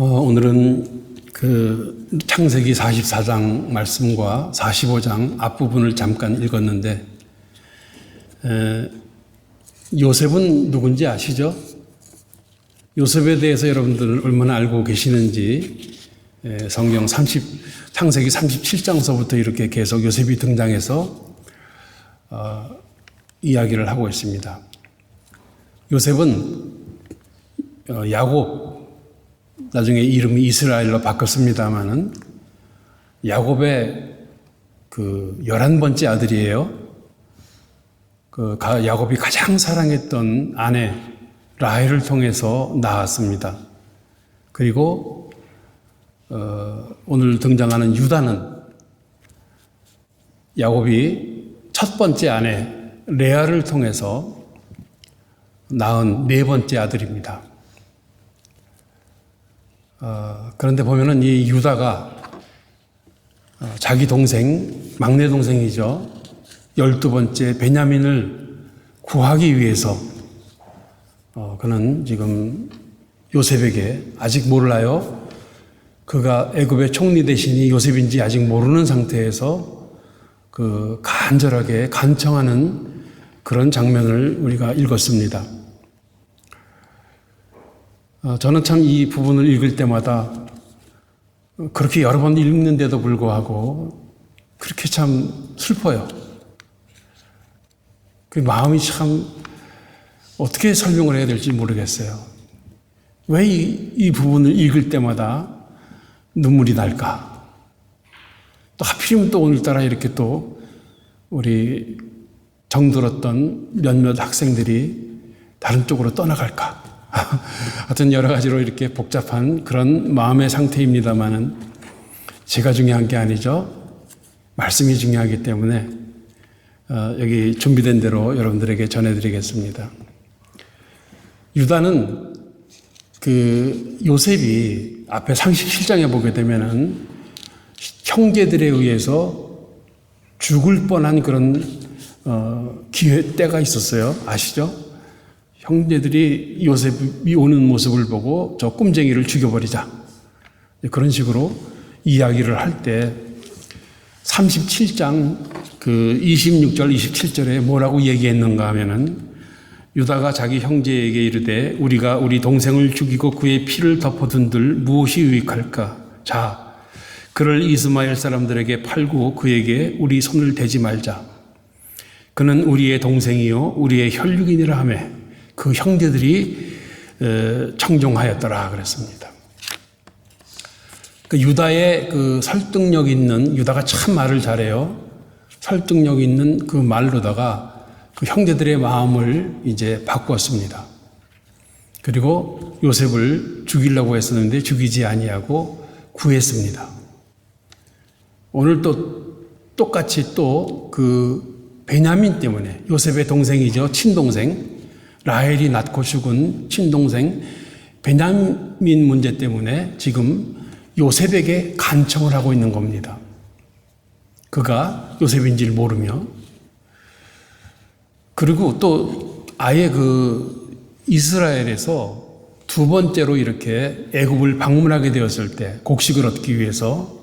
오늘은 그 창세기 44장 말씀과 45장 앞부분을 잠깐 읽었는데, 요셉은 누군지 아시죠? 요셉에 대해서 여러분들 얼마나 알고 계시는지, 성경 창세기 37장서부터 이렇게 계속 요셉이 등장해서 이야기를 하고 있습니다. 요셉은 야곱, 나중에 이름이 이스라엘로 바뀌었습니다마는 야곱의 그 11번째 아들이에요. 야곱이 가장 사랑했던 아내 라헬을 통해서 낳았습니다. 그리고 오늘 등장하는 유다는 야곱이 첫 번째 아내 레아를 통해서 낳은 네 번째 아들입니다. 그런데 보면은 이 유다가 자기 동생, 막내 동생이죠. 12번째 베냐민을 구하기 위해서 그는 지금 요셉에게 아직 몰라요. 그가 애굽의 총리 대신이 요셉인지 아직 모르는 상태에서 간절하게 간청하는 그런 장면을 우리가 읽었습니다. 저는 참 이 부분을 읽을 때마다 그렇게 여러 번 읽는데도 불구하고 그렇게 참 슬퍼요. 그 마음이 참 어떻게 설명을 해야 될지 모르겠어요. 왜 이 부분을 읽을 때마다 눈물이 날까? 또 하필이면 또 오늘따라 이렇게 또 우리 정들었던 몇몇 학생들이 다른 쪽으로 떠나갈까? 하여튼 여러 가지로 이렇게 복잡한 그런 마음의 상태입니다만은 제가 중요한 게 아니죠. 말씀이 중요하기 때문에 여기 준비된 대로 여러분들에게 전해드리겠습니다. 유다는 요셉이 앞에 37장에 보게 되면은 형제들에 의해서 죽을 뻔한 그런 때가 있었어요. 아시죠? 형제들이 요셉이 오는 모습을 보고 저 꼼쟁이를 죽여버리자. 그런 식으로 이야기를 할 때 37장 26절, 27절에 뭐라고 얘기했는가 하면은 유다가 자기 형제에게 이르되 우리가 우리 동생을 죽이고 그의 피를 덮어둔들 무엇이 유익할까? 자, 그를 이스마엘 사람들에게 팔고 그에게 우리 손을 대지 말자. 그는 우리의 동생이요 우리의 혈육이니라 하며 그 형제들이 청종하였더라 그랬습니다. 유다의 설득력 있는, 유다가 참 말을 잘해요. 설득력 있는 그 말로다가 그 형제들의 마음을 이제 바꾸었습니다. 그리고 요셉을 죽이려고 했었는데 죽이지 아니하고 구했습니다. 오늘 또 똑같이 또 베냐민 때문에, 요셉의 동생이죠. 친동생, 라헬이 낳고 죽은 친동생 베냐민 문제 때문에 지금 요셉에게 간청을 하고 있는 겁니다. 그가 요셉인지를 모르며. 그리고 또 아예 이스라엘에서 두 번째로 이렇게 애굽을 방문하게 되었을 때 곡식을 얻기 위해서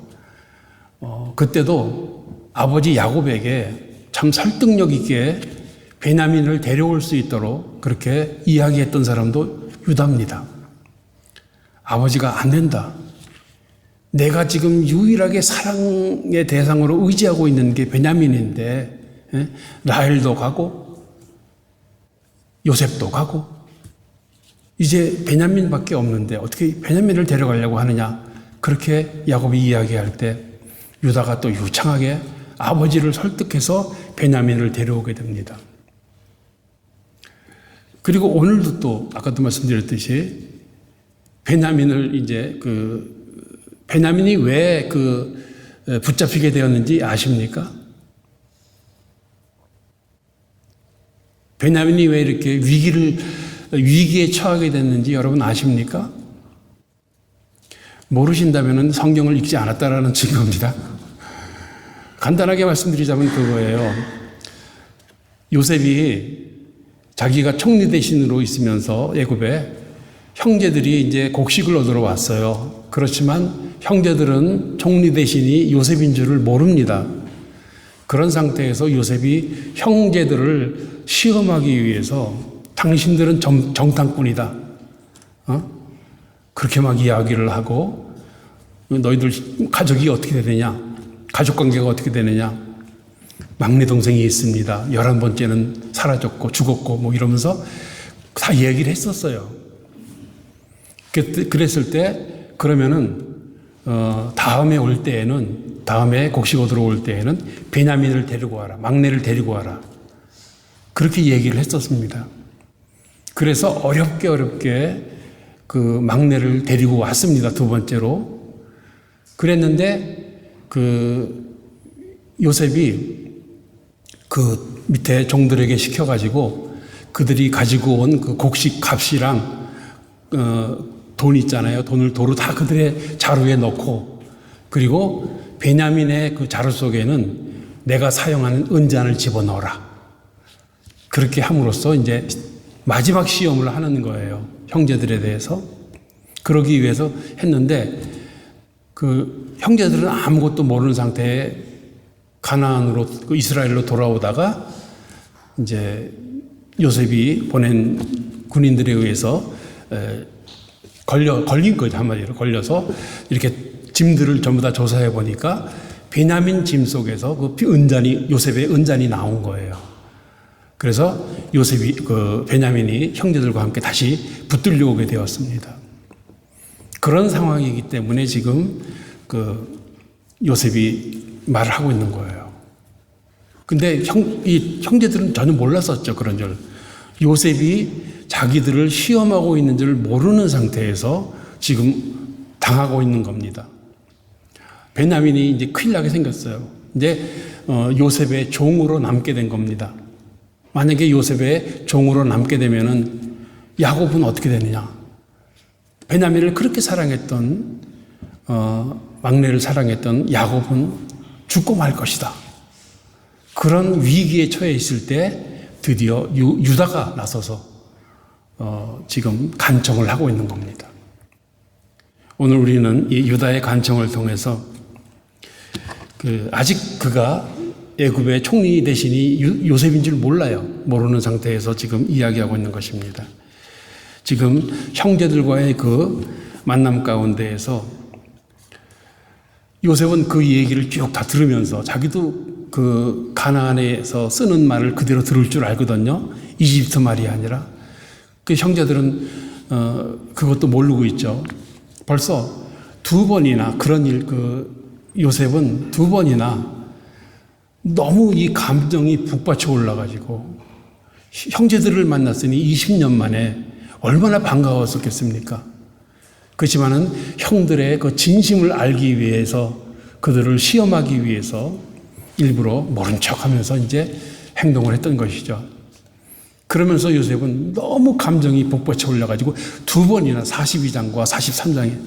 그때도 아버지 야곱에게 참 설득력 있게 베냐민을 데려올 수 있도록 그렇게 이야기했던 사람도 유다입니다. 아버지가 안 된다. 내가 지금 유일하게 사랑의 대상으로 의지하고 있는 게 베냐민인데 라헬도 가고 요셉도 가고 이제 베냐민밖에 없는데 어떻게 베냐민을 데려가려고 하느냐. 그렇게 야곱이 이야기할 때 유다가 또 유창하게 아버지를 설득해서 베냐민을 데려오게 됩니다. 그리고 오늘도 또 아까도 말씀드렸듯이 베냐민을 이제 베냐민이 왜 붙잡히게 되었는지 아십니까? 베냐민이 왜 이렇게 위기에 처하게 됐는지 여러분 아십니까? 모르신다면 성경을 읽지 않았다라는 증거입니다. 간단하게 말씀드리자면 그거예요. 요셉이 자기가 총리 대신으로 있으면서 애굽에 형제들이 이제 곡식을 얻으러 왔어요. 그렇지만 형제들은 총리 대신이 요셉인 줄을 모릅니다. 그런 상태에서 요셉이 형제들을 시험하기 위해서 당신들은 정탐꾼이다. 그렇게 막 이야기를 하고 너희들 가족이 어떻게 되느냐? 가족 관계가 어떻게 되느냐? 막내 동생이 있습니다. 11번째는 사라졌고 죽었고 뭐 이러면서 다 얘기를 했었어요. 그랬을 때 그러면은 다음에 곡식 얻으러 올 때에는 베냐민을 데리고 와라. 막내를 데리고 와라. 그렇게 얘기를 했었습니다. 그래서 어렵게 그 막내를 데리고 왔습니다. 두 번째로. 그랬는데 그 요셉이 그 밑에 종들에게 시켜가지고 그들이 가지고 온 그 곡식 값이랑 돈 있잖아요. 돈을 도로 다 그들의 자루에 넣고 그리고 베냐민의 그 자루 속에는 내가 사용하는 은잔을 집어넣어라. 그렇게 함으로써 이제 마지막 시험을 하는 거예요. 형제들에 대해서. 그러기 위해서 했는데 그 형제들은 아무것도 모르는 상태에 가나안으로 이스라엘로 돌아오다가 이제 요셉이 보낸 군인들에 의해서 걸린 거죠. 한마디로 걸려서 이렇게 짐들을 전부 다 조사해 보니까 베냐민 짐 속에서 요셉의 은잔이 나온 거예요. 그래서 베냐민이 형제들과 함께 다시 붙들려 오게 되었습니다. 그런 상황이기 때문에 지금 요셉이 말을 하고 있는 거예요. 근데 이 형제들은 전혀 몰랐었죠. 그런 줄. 요셉이 자기들을 시험하고 있는 줄 모르는 상태에서 지금 당하고 있는 겁니다. 베냐민이 이제 큰일 나게 생겼어요. 이제 요셉의 종으로 남게 된 겁니다. 만약에 요셉의 종으로 남게 되면은 야곱은 어떻게 되느냐? 베냐민을 그렇게 사랑했던 막내를 사랑했던 야곱은 죽고 말 것이다. 그런 위기에 처해 있을 때 드디어 유다가 나서서 지금 간청을 하고 있는 겁니다. 오늘 우리는 이 유다의 간청을 통해서 아직 그가 애굽의 총리 대신이 요셉인 줄 모르는 상태에서 지금 이야기하고 있는 것입니다. 지금 형제들과의 그 만남 가운데에서 요셉은 그 얘기를 쭉 다 들으면서 자기도 그 가나안에서 쓰는 말을 그대로 들을 줄 알거든요. 이집트 말이 아니라. 그 형제들은 그것도 모르고 있죠. 벌써 두 번이나 요셉은 두 번이나 너무 이 감정이 북받쳐 올라가지고 형제들을 만났으니 20년 만에 얼마나 반가웠었겠습니까? 그렇지만은 형들의 그 진심을 알기 위해서 그들을 시험하기 위해서 일부러 모른 척하면서 이제 행동을 했던 것이죠. 그러면서 요셉은 너무 감정이 북받쳐 올라가지고 두 번이나 42장과 43장에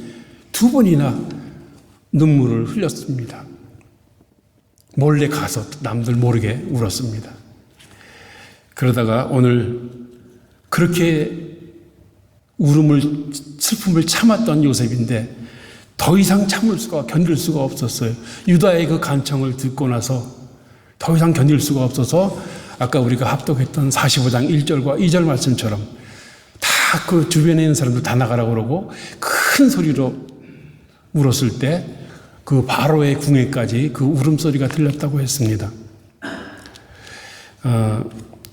두 번이나 눈물을 흘렸습니다. 몰래 가서 남들 모르게 울었습니다. 그러다가 오늘 그렇게 슬픔을 참았던 요셉인데 더 이상 견딜 수가 없었어요. 유다의 그 간청을 듣고 나서 더 이상 견딜 수가 없어서 아까 우리가 합독했던 45장 1절과 2절 말씀처럼 다 그 주변에 있는 사람들 다 나가라고 그러고 큰 소리로 울었을 때 그 바로의 궁에까지 그 울음소리가 들렸다고 했습니다.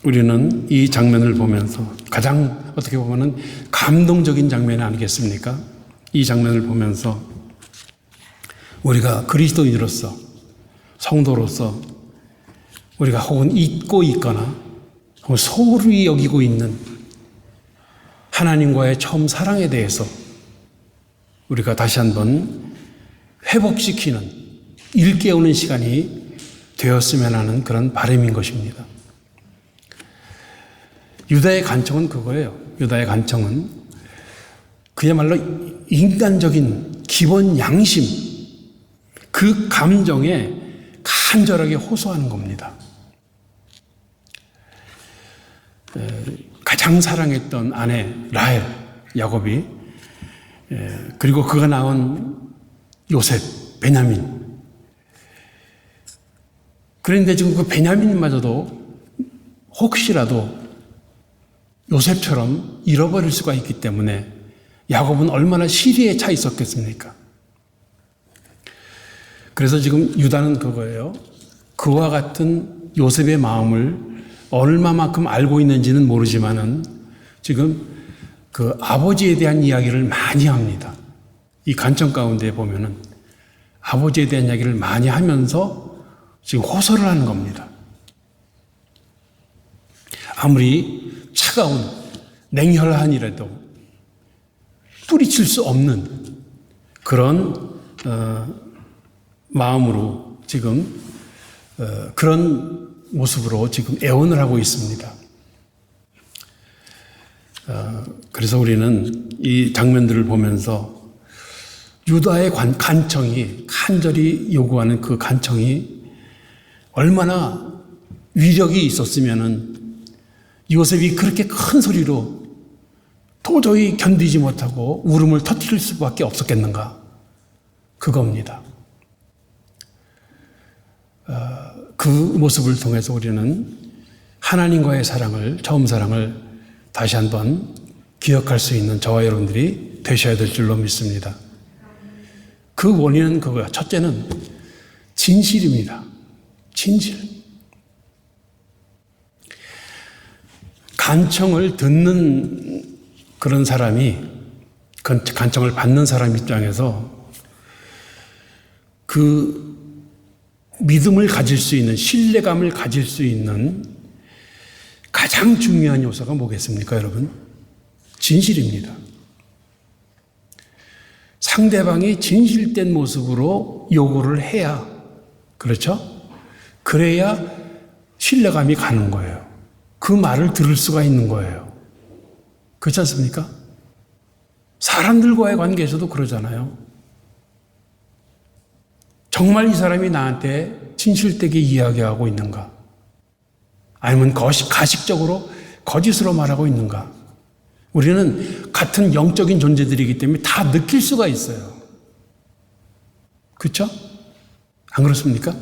우리는 이 장면을 보면서 가장 어떻게 보면 감동적인 장면이 아니겠습니까? 이 장면을 보면서 우리가 그리스도인으로서 성도로서 우리가 혹은 잊고 있거나 혹은 소홀히 여기고 있는 하나님과의 처음 사랑에 대해서 우리가 다시 한번 회복시키는 일깨우는 시간이 되었으면 하는 그런 바람인 것입니다. 유다의 간청은 그거예요. 유다의 간청은 그야말로 인간적인 기본 양심, 그 감정에 간절하게 호소하는 겁니다. 가장 사랑했던 아내 라헬, 야곱이. 그리고 그가 낳은 요셉, 베냐민. 그런데 지금 그 베냐민마저도 혹시라도 요셉처럼 잃어버릴 수가 있기 때문에 야곱은 얼마나 시리에 차 있었겠습니까? 그래서 지금 유다는 그거예요. 그와 같은 요셉의 마음을 얼마만큼 알고 있는지는 모르지만은 지금 그 아버지에 대한 이야기를 많이 합니다. 이 간청 가운데 보면은 아버지에 대한 이야기를 많이 하면서 지금 호소를 하는 겁니다. 아무리 차가운 냉혈한이라도 뿌리칠 수 없는 그런 마음으로 지금 그런 모습으로 지금 애원을 하고 있습니다. 그래서 우리는 이 장면들을 보면서 유다의 간청이 간절히 요구하는 그 간청이 얼마나 위력이 있었으면은 요셉이 그렇게 큰 소리로 도저히 견디지 못하고 울음을 터뜨릴 수밖에 없었겠는가? 그겁니다. 그 모습을 통해서 우리는 하나님과의 사랑을, 처음 사랑을 다시 한번 기억할 수 있는 저와 여러분들이 되셔야 될 줄로 믿습니다. 그 원인은 그거야. 첫째는 진실입니다. 진실. 간청을 듣는 그런 사람이, 간청을 받는 사람 입장에서 그 믿음을 가질 수 있는, 신뢰감을 가질 수 있는 가장 중요한 요소가 뭐겠습니까, 여러분? 진실입니다. 상대방이 진실된 모습으로 요구를 해야, 그렇죠? 그래야 신뢰감이 가는 거예요. 그 말을 들을 수가 있는 거예요. 그렇지 않습니까? 사람들과의 관계에서도 그러잖아요. 정말 이 사람이 나한테 진실되게 이야기하고 있는가? 아니면 가식적으로 거짓으로 말하고 있는가? 우리는 같은 영적인 존재들이기 때문에 다 느낄 수가 있어요. 그렇죠? 안 그렇습니까?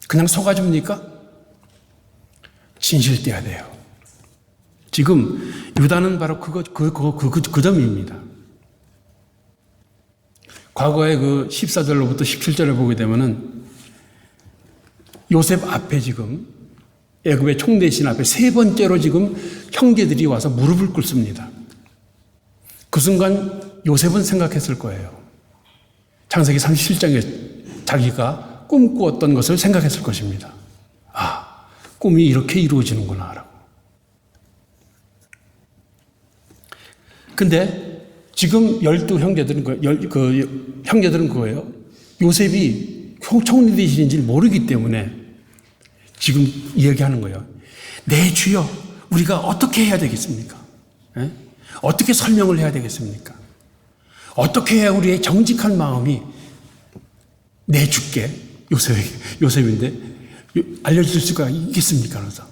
그냥 속아줍니까? 진실돼야 돼요. 지금 유다는 바로 그 점입니다. 과거에 그 14절로부터 17절에 보게 되면은 요셉 앞에 지금 애굽의 총대신 앞에 세 번째로 지금 형제들이 와서 무릎을 꿇습니다. 그 순간 요셉은 생각했을 거예요. 창세기 37장에 자기가 꿈꾸었던 것을 생각했을 것입니다. 아, 꿈이 이렇게 이루어지는구나 라고. 근데 지금 12형제들은 형제들은 그거예요. 요셉이 총리 대신인지 모르기 때문에 지금 이야기하는 거예요. 네, 주여, 우리가 어떻게 해야 되겠습니까? 에? 어떻게 설명을 해야 되겠습니까? 어떻게 해야 우리의 정직한 마음이 내 주께, 요셉인데 알려줄 수가 있겠습니까? 그래서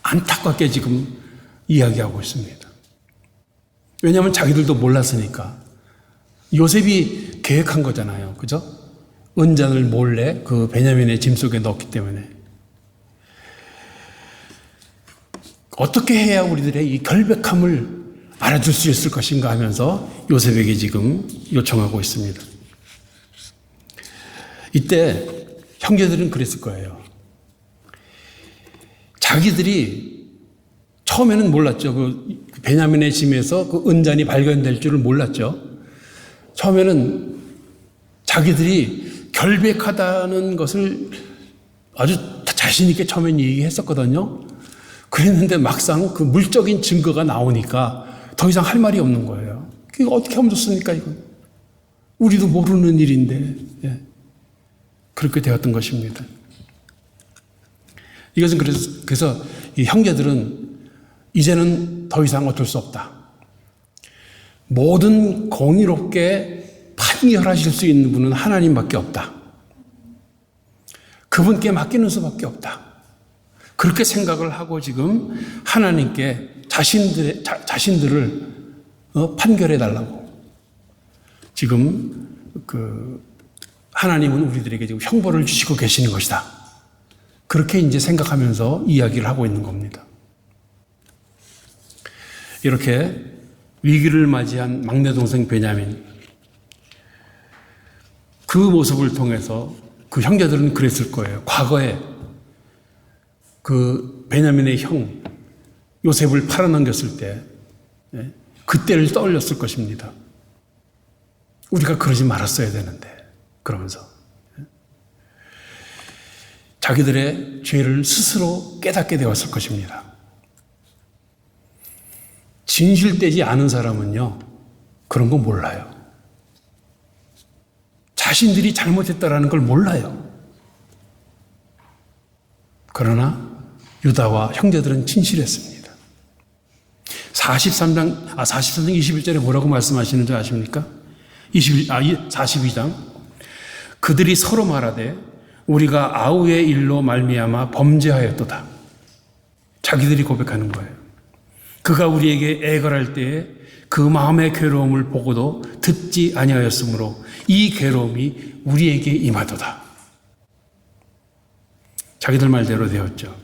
안타깝게 지금 이야기하고 있습니다. 왜냐하면 자기들도 몰랐으니까. 요셉이 계획한 거잖아요. 그죠? 은잔을 몰래 그 베냐민의 짐 속에 넣었기 때문에. 어떻게 해야 우리들의 이 결백함을 알아줄 수 있을 것인가 하면서 요셉에게 지금 요청하고 있습니다. 이때 형제들은 그랬을 거예요. 자기들이 처음에는 몰랐죠. 그 베냐민의 짐에서 그 은잔이 발견될 줄을 몰랐죠. 처음에는 자기들이 결백하다는 것을 아주 자신 있게 처음엔 얘기했었거든요. 그랬는데 막상 그 물적인 증거가 나오니까 더 이상 할 말이 없는 거예요. 그게 어떻게 하면 좋습니까, 이건? 우리도 모르는 일인데. 예. 그렇게 되었던 것입니다. 이것은 그래서 이 형제들은 이제는 더 이상 어쩔 수 없다. 모든 공의롭게 판결하실 수 있는 분은 하나님밖에 없다. 그분께 맡기는 수밖에 없다. 그렇게 생각을 하고 지금 하나님께 자신들을 판결해 달라고. 지금 하나님은 우리들에게 지금 형벌을 주시고 계시는 것이다. 그렇게 이제 생각하면서 이야기를 하고 있는 겁니다. 이렇게 위기를 맞이한 막내 동생 베냐민, 그 모습을 통해서 그 형제들은 그랬을 거예요. 과거에 그 베냐민의 형 요셉을 팔아넘겼을 때 그때를 떠올렸을 것입니다. 우리가 그러지 말았어야 되는데, 그러면서 자기들의 죄를 스스로 깨닫게 되었을 것입니다. 진실되지 않은 사람은요, 그런 거 몰라요. 자신들이 잘못했다라는 걸 몰라요. 그러나 유다와 형제들은 진실했습니다. 43장 21절에 뭐라고 말씀하시는지 아십니까? 42장. 그들이 서로 말하되 우리가 아우의 일로 말미암아 범죄하였도다. 자기들이 고백하는 거예요. 그가 우리에게 애걸할 때에 그 마음의 괴로움을 보고도 듣지 아니하였으므로 이 괴로움이 우리에게 임하도다. 자기들 말대로 되었죠.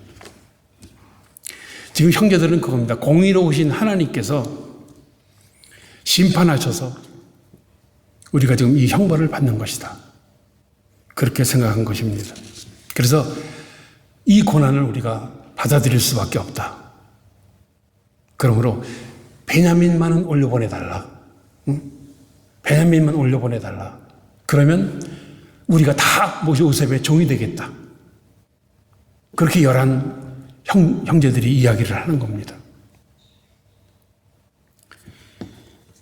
지금 형제들은 그겁니다. 공의로우신 하나님께서 심판하셔서 우리가 지금 이 형벌을 받는 것이다. 그렇게 생각한 것입니다. 그래서 이 고난을 우리가 받아들일 수밖에 없다. 그러므로 베냐민만은 올려보내달라. 베냐민만 올려보내달라. 그러면 우리가 다 요셉의 종이 되겠다. 그렇게 열한 형제들이 이야기를 하는 겁니다.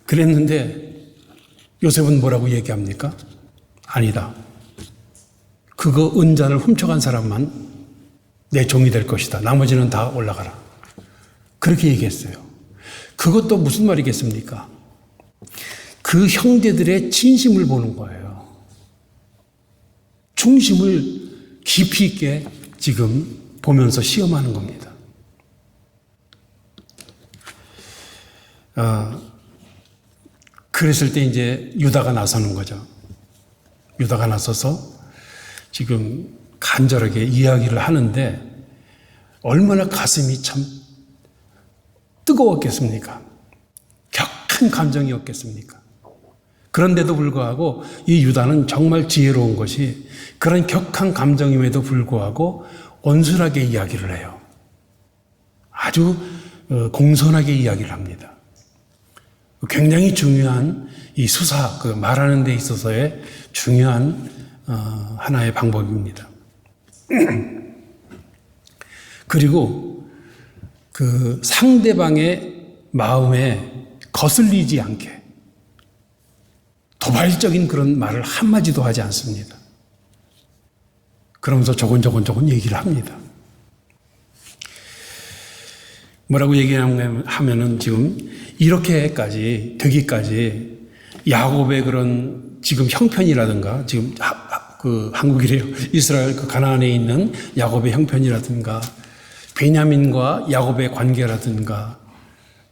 그랬는데 요셉은 뭐라고 얘기합니까? 아니다. 그거 은잔을 훔쳐간 사람만 내 종이 될 것이다. 나머지는 다 올라가라. 그렇게 얘기했어요. 그것도 무슨 말이겠습니까? 그 형제들의 진심을 보는 거예요. 중심을 깊이 있게 지금 보면서 시험하는 겁니다. 그랬을 때 이제 유다가 나서는 거죠. 유다가 나서서 지금 간절하게 이야기를 하는데 얼마나 가슴이 참 뜨거웠겠습니까? 격한 감정이었겠습니까? 그런데도 불구하고 이 유다는 정말 지혜로운 것이 그런 격한 감정임에도 불구하고 온순하게 이야기를 해요. 아주 공손하게 이야기를 합니다. 굉장히 중요한 이 수사, 말하는 데 있어서의 중요한 하나의 방법입니다. 그리고 그 상대방의 마음에 거슬리지 않게 도발적인 그런 말을 한마디도 하지 않습니다. 그러면서 조곤조곤 얘기를 합니다. 뭐라고 얘기하면은 지금 이렇게까지 되기까지 야곱의 그런 지금 형편이라든가 지금 한국이래요. 이스라엘 가나안에 있는 야곱의 형편이라든가 베냐민과 야곱의 관계라든가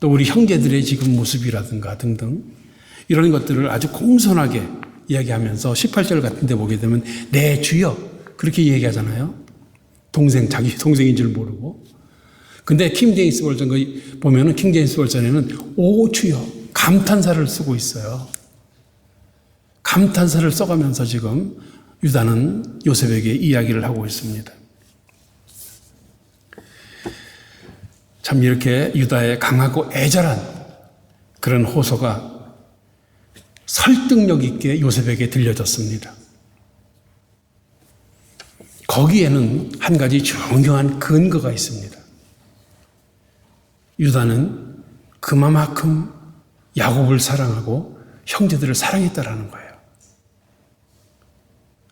또 우리 형제들의 지금 모습이라든가 등등 이런 것들을 아주 공손하게 이야기하면서 18절 같은 데 보게 되면 내 주여 그렇게 얘기하잖아요. 자기 동생인 줄 모르고. 근데 킹제임스 버전 보면은 킹제임스 버전에는 오 주여 감탄사를 쓰고 있어요. 감탄사를 써가면서 지금 유다는 요셉에게 이야기를 하고 있습니다. 참 이렇게 유다의 강하고 애절한 그런 호소가 설득력 있게 요셉에게 들려졌습니다. 거기에는 한 가지 중요한 근거가 있습니다. 유다는 그만큼 야곱을 사랑하고 형제들을 사랑했다라는 거예요.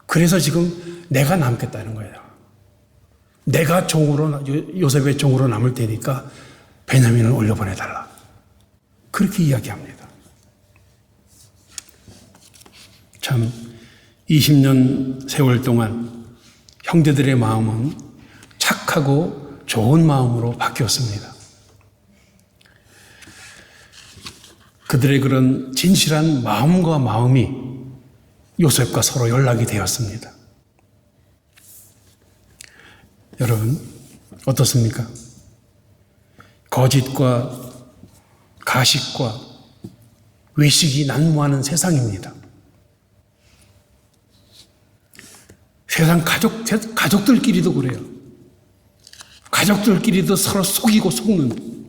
그래서 지금 내가 남겠다는 거예요. 내가 요셉의 종으로 남을 테니까 베냐민을 올려보내달라. 그렇게 이야기합니다. 참 20년 세월 동안 형제들의 마음은 착하고 좋은 마음으로 바뀌었습니다. 그들의 그런 진실한 마음과 마음이 요셉과 서로 연락이 되었습니다. 여러분, 어떻습니까? 거짓과 가식과 외식이 난무하는 세상입니다. 세상 가족들끼리도 그래요. 가족들끼리도 서로 속이고 속는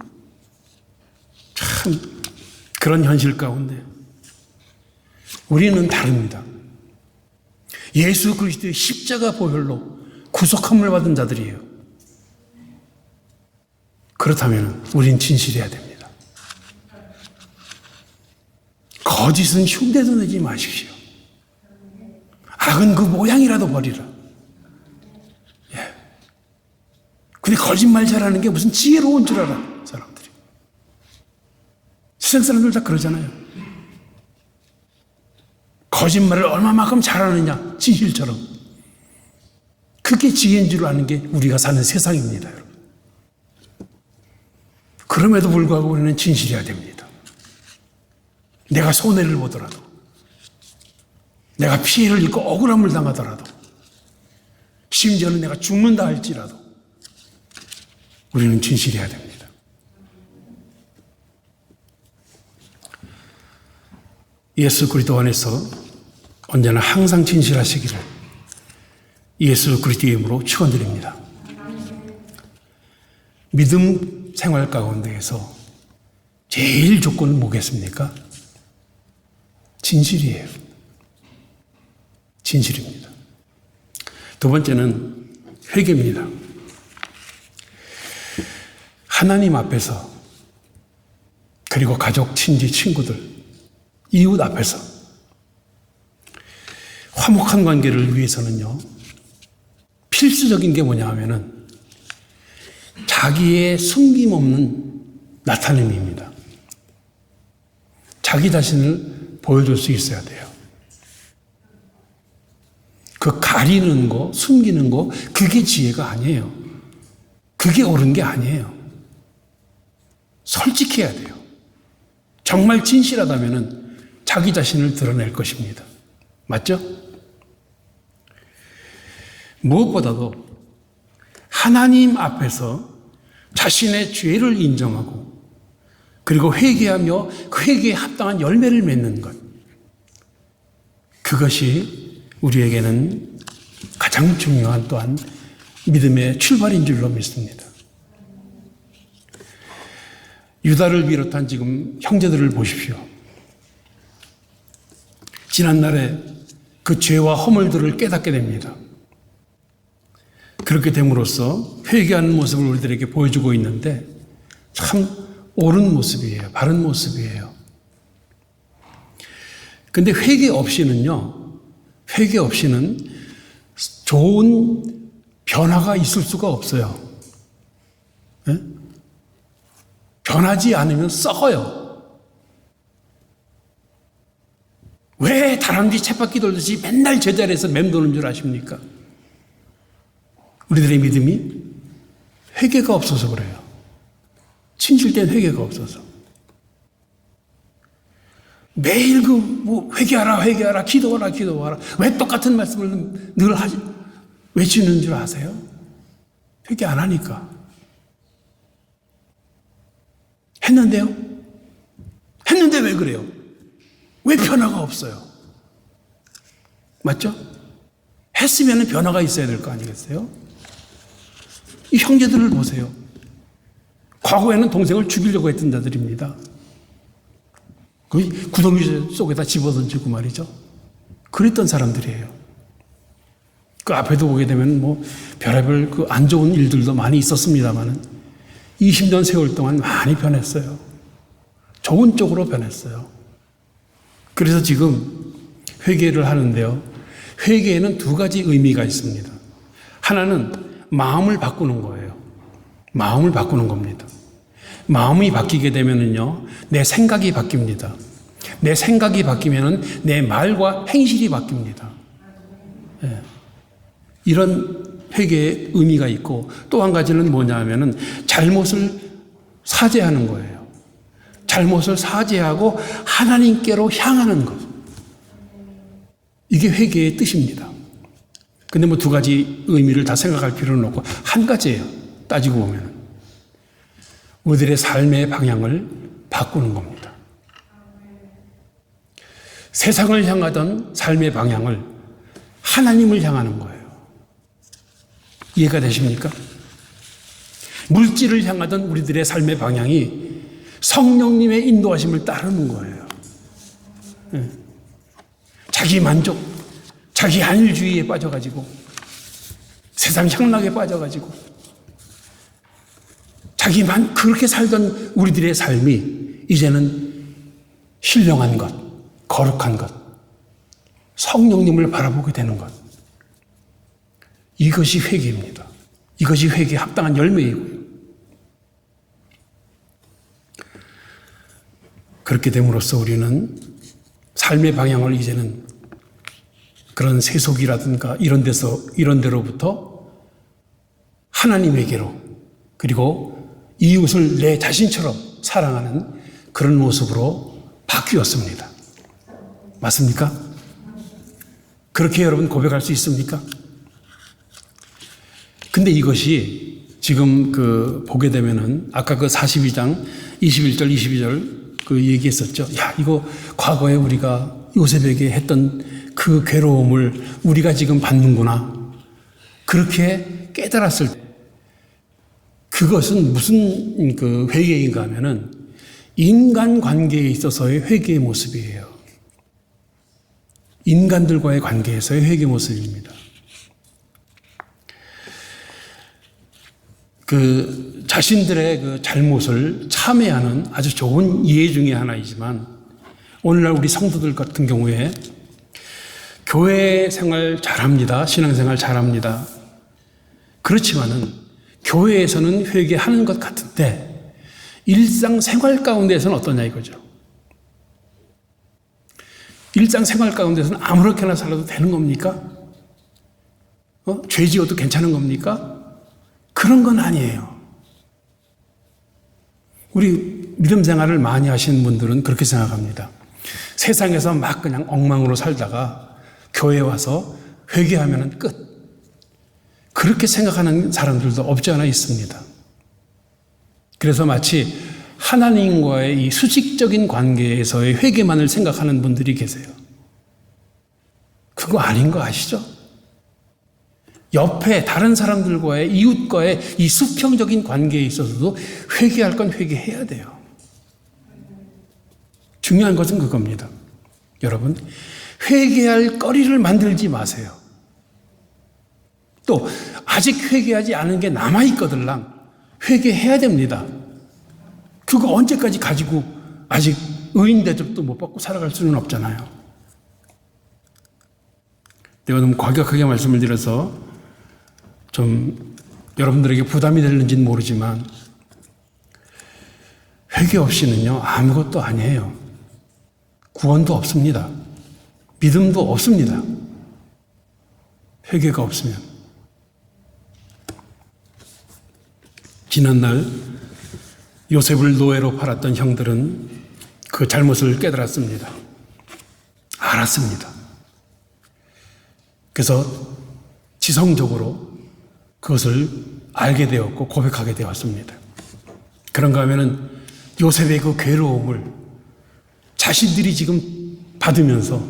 참 그런 현실 가운데 우리는 다릅니다. 예수 그리스도의 십자가 보혈로 구속함을 받은 자들이에요. 그렇다면 우린 진실해야 됩니다. 거짓은 흉내도 내지 마십시오. 악은 그 모양이라도 버리라. 예. 근데 거짓말 잘하는 게 무슨 지혜로운 줄 알아, 사람들이. 세상 사람들 다 그러잖아요. 거짓말을 얼마만큼 잘하느냐, 진실처럼. 그게 지혜인 줄 아는 게 우리가 사는 세상입니다, 여러분. 그럼에도 불구하고 우리는 진실해야 됩니다. 내가 손해를 보더라도, 내가 피해를 입고 억울함을 당하더라도, 심지어는 내가 죽는다 할지라도 우리는 진실해야 됩니다. 예수 그리스도 안에서 언제나 항상 진실하시기를 예수 그리스도의 이름으로 축원드립니다. 믿음 생활 가운데에서 제일 조건은 뭐겠습니까? 진실이에요. 진실입니다. 두 번째는 회개입니다. 하나님 앞에서, 그리고 가족, 친지, 친구들, 이웃 앞에서 화목한 관계를 위해서는요, 필수적인 게 뭐냐 하면은 자기의 숨김없는 나타냄입니다. 자기 자신을 보여줄 수 있어야 돼요. 그 가리는 거, 숨기는 거, 그게 지혜가 아니에요. 그게 옳은 게 아니에요. 솔직해야 돼요. 정말 진실하다면은 자기 자신을 드러낼 것입니다. 맞죠? 무엇보다도 하나님 앞에서 자신의 죄를 인정하고 그리고 회개하며 그 회개에 합당한 열매를 맺는 것. 그것이 우리에게는 가장 중요한 또한 믿음의 출발인 줄로 믿습니다. 유다를 비롯한 지금 형제들을 보십시오. 지난날에 그 죄와 허물들을 깨닫게 됩니다. 그렇게 됨으로써 회개하는 모습을 우리들에게 보여주고 있는데 참 옳은 모습이에요. 바른 모습이에요. 근데 회개 없이는 좋은 변화가 있을 수가 없어요. 네? 변하지 않으면 썩어요. 왜 다람쥐 쳇바퀴 돌듯이 맨날 제자리에서 맴도는 줄 아십니까? 우리들의 믿음이 회개가 없어서 그래요. 진실된 회개가 없어서. 매일 회개하라, 기도하라. 왜 똑같은 말씀을 늘 외치는 줄 아세요? 회개 안 하니까. 했는데 왜 그래요? 왜 변화가 없어요? 맞죠? 했으면 변화가 있어야 될 거 아니겠어요? 이 형제들을 보세요. 과거에는 동생을 죽이려고 했던 자들입니다. 거의 구덩이 속에다 집어던지고 말이죠. 그랬던 사람들이에요. 그 앞에도 보게 되면 별의별 그 안 좋은 일들도 많이 있었습니다만은 20년 세월 동안 많이 변했어요. 좋은 쪽으로 변했어요. 그래서 지금 회개를 하는데요. 회개에는 두 가지 의미가 있습니다. 하나는 마음을 바꾸는 거예요. 마음을 바꾸는 겁니다. 마음이 바뀌게 되면은요, 내 생각이 바뀝니다. 내 생각이 바뀌면은 내 말과 행실이 바뀝니다. 네. 이런 회개의 의미가 있고 또 한 가지는 뭐냐 하면은 잘못을 사죄하는 거예요. 잘못을 사죄하고 하나님께로 향하는 것. 이게 회개의 뜻입니다. 근데 뭐 두 가지 의미를 다 생각할 필요는 없고 한 가지예요. 따지고 보면 우리들의 삶의 방향을 바꾸는 겁니다. 세상을 향하던 삶의 방향을 하나님을 향하는 거예요. 이해가 되십니까? 물질을 향하던 우리들의 삶의 방향이 성령님의 인도하심을 따르는 거예요. 자기 만족, 자기 안일주의에 빠져가지고 세상 향락에 빠져가지고 자기만 그렇게 살던 우리들의 삶이 이제는 신령한 것, 거룩한 것, 성령님을 바라보게 되는 것. 이것이 회개입니다. 이것이 회개에 합당한 열매이고요. 그렇게 됨으로써 우리는 삶의 방향을 이제는 그런 세속이라든가 이런 데로부터 하나님에게로 그리고 이웃을 내 자신처럼 사랑하는 그런 모습으로 바뀌었습니다. 맞습니까? 그렇게 여러분 고백할 수 있습니까? 근데 이것이 지금 보게 되면은 아까 42장 21절 22절 얘기했었죠. 야, 이거 과거에 우리가 요셉에게 했던 그 괴로움을 우리가 지금 받는구나. 그렇게 깨달았을 때 그것은 무슨 회개인가 하면은 인간 관계에 있어서의 회개의 모습이에요. 인간들과의 관계에서의 회개 모습입니다. 자신들의 잘못을 참회하는 아주 좋은 예 중에 하나이지만 오늘날 우리 성도들 같은 경우에 교회 생활 잘합니다. 신앙생활 잘합니다. 그렇지만은 교회에서는 회개하는 것 같은데 일상생활 가운데서는 어떠냐 이거죠. 일상생활 가운데서는 아무렇게나 살아도 되는 겁니까? 죄 지어도 괜찮은 겁니까? 그런 건 아니에요. 우리 믿음 생활을 많이 하시는 분들은 그렇게 생각합니다. 세상에서 막 그냥 엉망으로 살다가 교회에 와서 회개하면 끝. 그렇게 생각하는 사람들도 없지 않아 있습니다. 그래서 마치 하나님과의 이 수직적인 관계에서의 회개만을 생각하는 분들이 계세요. 그거 아닌 거 아시죠? 옆에 다른 사람들과의 이웃과의 이 수평적인 관계에 있어서도 회개할 건 회개해야 돼요. 중요한 것은 그겁니다. 여러분, 회개할 거리를 만들지 마세요. 또 아직 회개하지 않은 게 남아있거들랑 회개해야 됩니다. 그거 언제까지 가지고 아직 의인 대접도 못 받고 살아갈 수는 없잖아요. 내가 너무 과격하게 말씀을 드려서 좀 여러분들에게 부담이 될는지는 모르지만 회개 없이는요 아무것도 아니에요. 구원도 없습니다. 믿음도 없습니다. 회개가 없으면. 지난날 요셉을 노예로 팔았던 형들은 그 잘못을 깨달았습니다. 알았습니다. 그래서 지성적으로 그것을 알게 되었고 고백하게 되었습니다. 그런가 하면은 요셉의 그 괴로움을 자신들이 지금 받으면서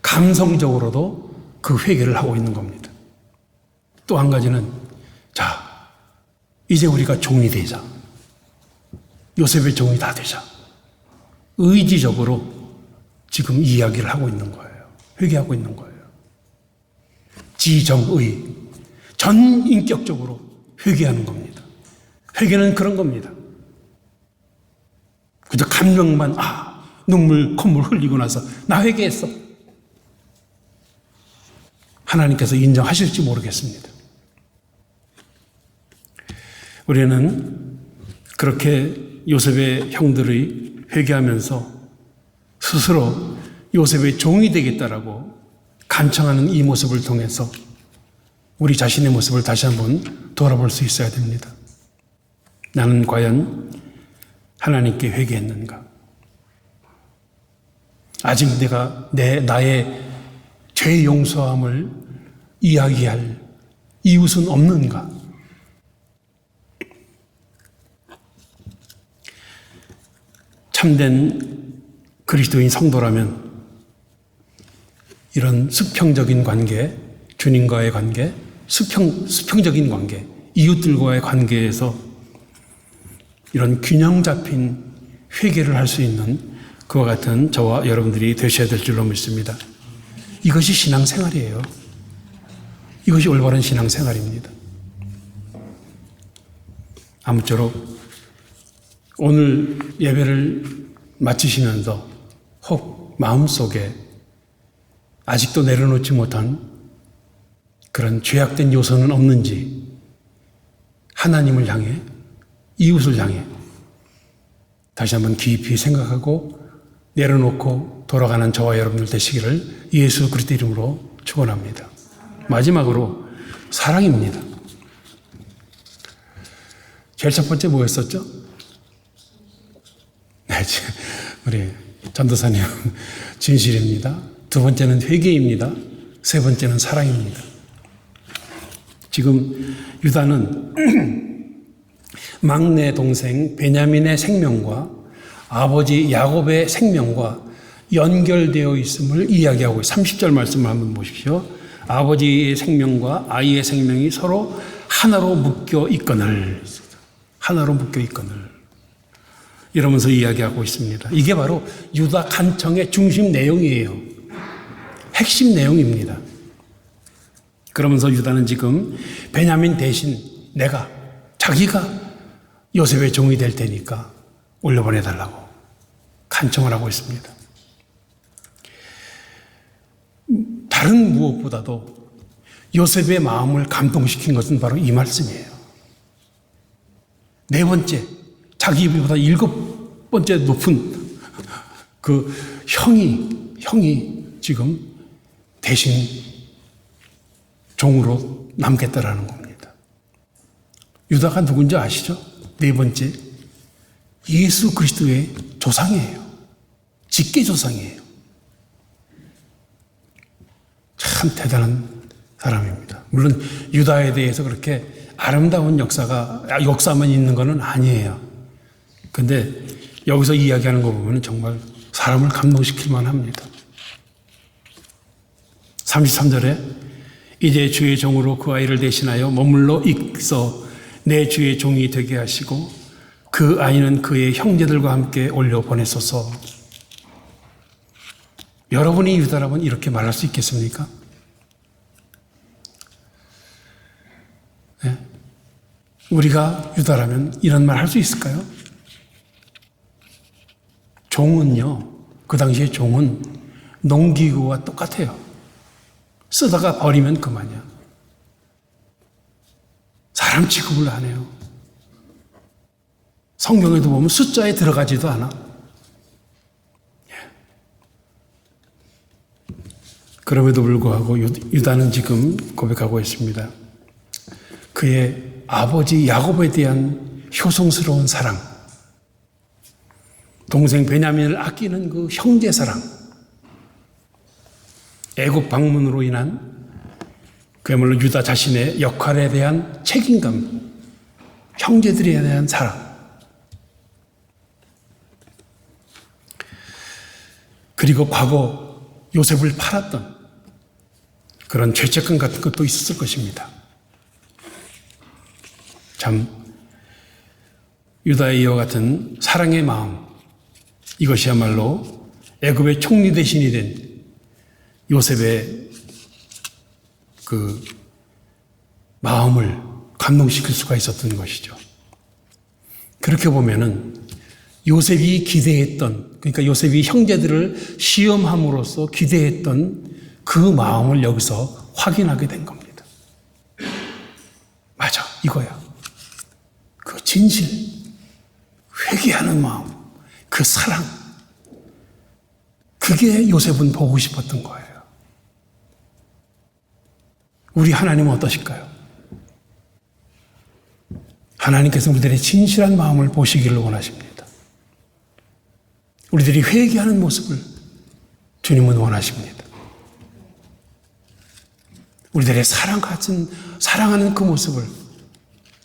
감성적으로도 그 회개를 하고 있는 겁니다. 또 한 가지는 자, 이제 우리가 종이 되자. 요셉의 종이 다 되자. 의지적으로 지금 이야기를 하고 있는 거예요. 회개하고 있는 거예요. 지정의. 전 인격적으로 회개하는 겁니다. 회개는 그런 겁니다. 그저 감명만, 눈물, 콧물 흘리고 나서 나 회개했어. 하나님께서 인정하실지 모르겠습니다. 우리는 그렇게 요셉의 형들이 회개하면서 스스로 요셉의 종이 되겠다라고 간청하는 이 모습을 통해서 우리 자신의 모습을 다시 한번 돌아볼 수 있어야 됩니다. 나는 과연 하나님께 회개했는가? 아직 내가 나의 죄 용서함을 이야기할 이웃은 없는가? 참된 그리스도인 성도라면 이런 수평적인 관계, 주님과의 관계, 수평적인 관계, 이웃들과의 관계에서 이런 균형 잡힌 회개를 할 수 있는 그와 같은 저와 여러분들이 되셔야 될 줄로 믿습니다. 이것이 신앙생활이에요. 이것이 올바른 신앙생활입니다. 아무쪼록 오늘 예배를 마치시면서 혹 마음속에 아직도 내려놓지 못한 그런 죄악된 요소는 없는지 하나님을 향해, 이웃을 향해 다시 한번 깊이 생각하고 내려놓고 돌아가는 저와 여러분들 되시기를 예수 그리스도 이름으로 축원합니다. 마지막으로 사랑입니다. 제일 첫 번째 뭐였었죠? 네, 우리 전도사님 진실입니다. 두 번째는 회개입니다. 세 번째는 사랑입니다. 지금 유다는 막내 동생 베냐민의 생명과 아버지 야곱의 생명과 연결되어 있음을 이야기하고 30절 말씀을 한번 보십시오. 아버지의 생명과 아이의 생명이 서로 하나로 묶여 있거늘, 하나로 묶여 있거늘 이러면서 이야기하고 있습니다. 이게 바로 유다 간청의 중심 내용이에요. 핵심 내용입니다. 그러면서 유다는 지금 베냐민 대신 자기가 요셉의 종이 될 테니까 올려보내달라고 간청을 하고 있습니다. 다른 무엇보다도 요셉의 마음을 감동시킨 것은 바로 이 말씀이에요. 네 번째, 자기보다 7번째 높은 그 형이 지금 대신 종으로 남겠다라는 겁니다. 유다가 누군지 아시죠? 네 번째, 예수 그리스도의 조상이에요. 직계 조상이에요. 참 대단한 사람입니다. 물론 유다에 대해서 그렇게 아름다운 역사만 있는 것은 아니에요. 근데 여기서 이야기하는 거 보면 정말 사람을 감동시킬 만합니다. 33절에 이제 주의 종으로 그 아이를 대신하여 머물러 있어 내 주의 종이 되게 하시고 그 아이는 그의 형제들과 함께 올려 보내소서. 여러분이 유다라면 이렇게 말할 수 있겠습니까? 네? 우리가 유다라면 이런 말 할 수 있을까요? 종은요, 그 당시에 종은 농기구와 똑같아요. 쓰다가 버리면 그만이야. 사람 취급을 안 해요. 성경에도 보면 숫자에 들어가지도 않아. 그럼에도 불구하고 유다는 지금 고백하고 있습니다. 그의 아버지 야곱에 대한 효성스러운 사랑, 동생 베냐민을 아끼는 그 형제 사랑, 애굽 방문으로 인한 그야말로 유다 자신의 역할에 대한 책임감, 형제들에 대한 사랑, 그리고 과거 요셉을 팔았던 그런 죄책감 같은 것도 있었을 것입니다. 참 유다의 이와 같은 사랑의 마음, 이것이야말로 애굽의 총리 대신이 된 요셉의 그 마음을 감동시킬 수가 있었던 것이죠. 그렇게 보면은 요셉이 기대했던, 그러니까 요셉이 형제들을 시험함으로써 기대했던 그 마음을 여기서 확인하게 된 겁니다. 맞아, 이거야. 그 진실, 회개하는 마음, 그 사랑, 그게 요셉은 보고 싶었던 거예요. 우리 하나님은 어떠실까요? 하나님께서 우리들의 진실한 마음을 보시기를 원하십니다. 우리들이 회개하는 모습을 주님은 원하십니다. 우리들의 사랑하는 그 모습을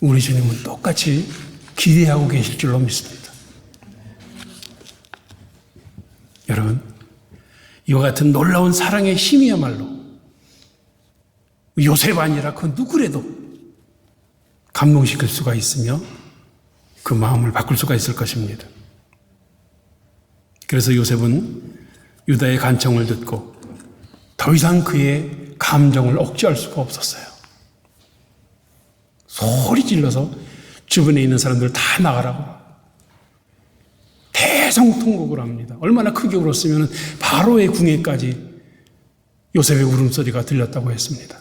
우리 주님은 똑같이 기대하고 계실 줄로 믿습니다. 여러분, 이와 같은 놀라운 사랑의 힘이야말로 요셉 아니라 그 누구라도 감동시킬 수가 있으며 그 마음을 바꿀 수가 있을 것입니다. 그래서 요셉은 유다의 간청을 듣고 더 이상 그의 감정을 억제할 수가 없었어요. 소리 질러서 주변에 있는 사람들 다 나가라고 대성통곡을 합니다. 얼마나 크게 울었으면 바로의 궁예까지 요셉의 울음소리가 들렸다고 했습니다.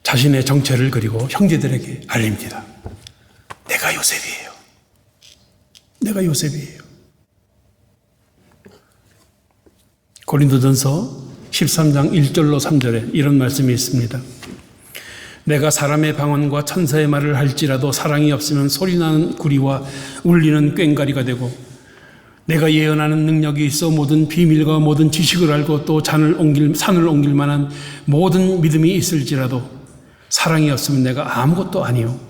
자신의 정체를 그리고 형제들에게 알립니다. 내가 요셉이에요. 내가 요셉이에요. 고린도전서 13장 1절로 3절에 이런 말씀이 있습니다. 내가 사람의 방언과 천사의 말을 할지라도 사랑이 없으면 소리나는 구리와 울리는 꽹과리가 되고 내가 예언하는 능력이 있어 모든 비밀과 모든 지식을 알고 또 산을 옮길 만한 모든 믿음이 있을지라도 사랑이 없으면 내가 아무것도 아니요.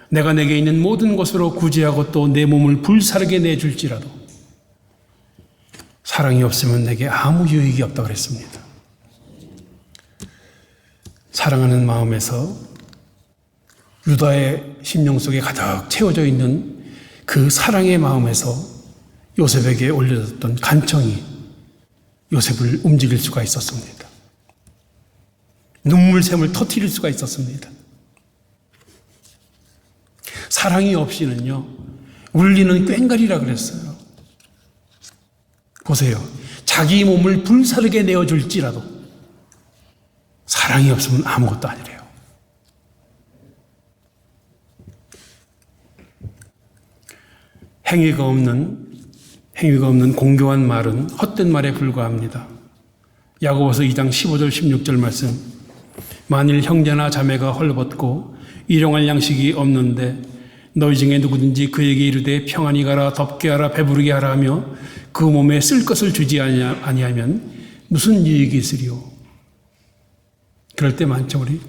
내가 내게 있는 모든 것으로 구제하고 또 내 몸을 불사르게 내줄지라도 사랑이 없으면 내게 아무 유익이 없다고 그랬습니다. 사랑하는 마음에서 유다의 심령 속에 가득 채워져 있는 그 사랑의 마음에서 요셉에게 올려졌던 간청이 요셉을 움직일 수가 있었습니다. 눈물샘을 터뜨릴 수가 있었습니다. 사랑이 없이는요, 울리는 꽹과리라 그랬어요. 보세요. 자기 몸을 불사르게 내어줄지라도 사랑이 없으면 아무것도 아니래요. 행위가 없는 공교한 말은 헛된 말에 불과합니다. 야고보서 2장 15절 16절 말씀. 만일 형제나 자매가 헐벗고 일용할 양식이 없는데 너희 중에 누구든지 그에게 이르되 평안히 가라 덥게 하라 배부르게 하라 하며 그 몸에 쓸 것을 주지 아니하면 무슨 유익이 있으리요. 그럴 때 많죠. 우리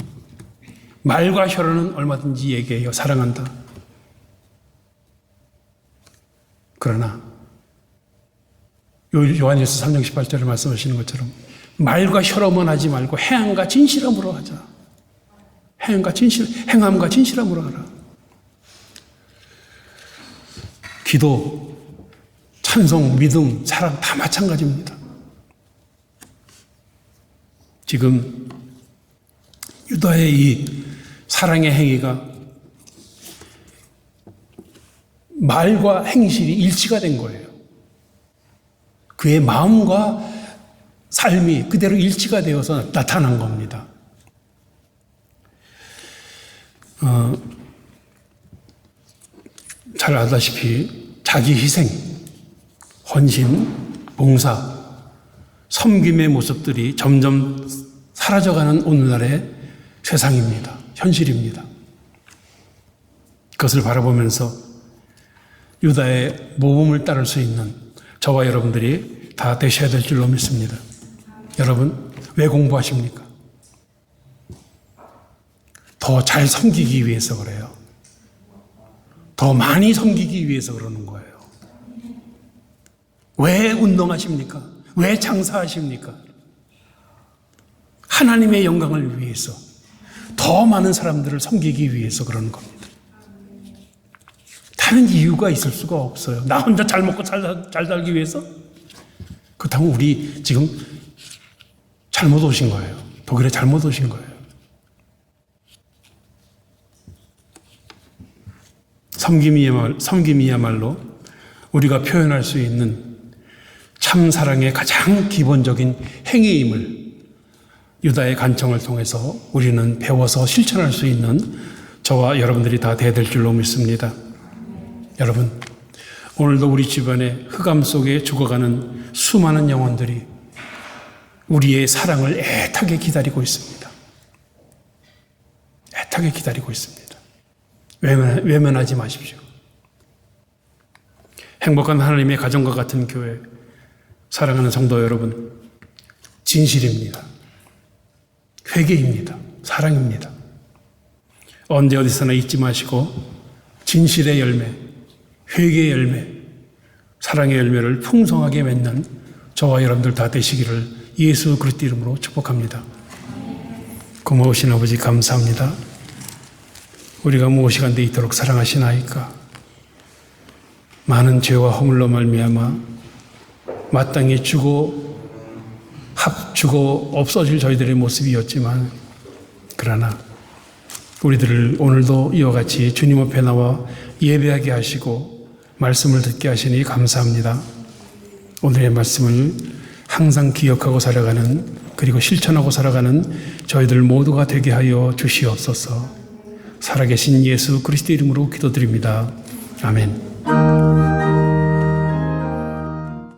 말과 혀로는 얼마든지 얘기해요. 사랑한다. 그러나 요한일서 3장 18절에 말씀하시는 것처럼 말과 혀로만 하지 말고 행함과 진실함으로 하자. 행함과 진실함으로 하라. 기도, 찬송, 믿음, 사랑 다 마찬가지입니다. 지금 유다의 이 사랑의 행위가 말과 행실이 일치가 된 거예요. 그의 마음과 삶이 그대로 일치가 되어서 나타난 겁니다. 잘 아다시피 자기 희생, 헌신, 봉사, 섬김의 모습들이 점점 사라져가는 오늘날의 세상입니다. 현실입니다. 그것을 바라보면서 유다의 모범을 따를 수 있는 저와 여러분들이 다 되셔야 될 줄로 믿습니다. 여러분, 왜 공부하십니까? 더 잘 섬기기 위해서 그래요. 더 많이 섬기기 위해서 그러는 거예요. 왜 운동하십니까? 왜 장사하십니까? 하나님의 영광을 위해서, 더 많은 사람들을 섬기기 위해서 그러는 겁니다. 다른 이유가 있을 수가 없어요. 나 혼자 잘 먹고 잘 살기 위해서? 그렇다면 우리 지금 잘못 오신 거예요. 독일에 잘못 오신 거예요. 섬김이야말로 우리가 표현할 수 있는 참 사랑의 가장 기본적인 행위임을 유다의 간청을 통해서 우리는 배워서 실천할 수 있는 저와 여러분들이 다 돼야 될 줄로 믿습니다. 여러분, 오늘도 우리 주변에 흑암 속에 죽어가는 수많은 영혼들이 우리의 사랑을 애타게 기다리고 있습니다. 애타게 기다리고 있습니다. 외면하지 마십시오. 행복한 하나님의 가정과 같은 교회, 사랑하는 성도 여러분, 진실입니다. 회개입니다. 사랑입니다. 언제 어디서나 잊지 마시고 진실의 열매, 회개의 열매, 사랑의 열매를 풍성하게 맺는 저와 여러분들 다 되시기를 예수 그리스도 이름으로 축복합니다. 고마우신 아버지 감사합니다. 우리가 무엇이 간데 이토록 사랑하시나이까. 많은 죄와 허물로 말미암아 마땅히 죽어 없어질 저희들의 모습이었지만, 그러나 우리들을 오늘도 이와 같이 주님 앞에 나와 예배하게 하시고 말씀을 듣게 하시니 감사합니다. 오늘의 말씀을 항상 기억하고 살아가는, 그리고 실천하고 살아가는 저희들 모두가 되게 하여 주시옵소서. 살아계신 예수 그리스도 이름으로 기도드립니다. 아멘.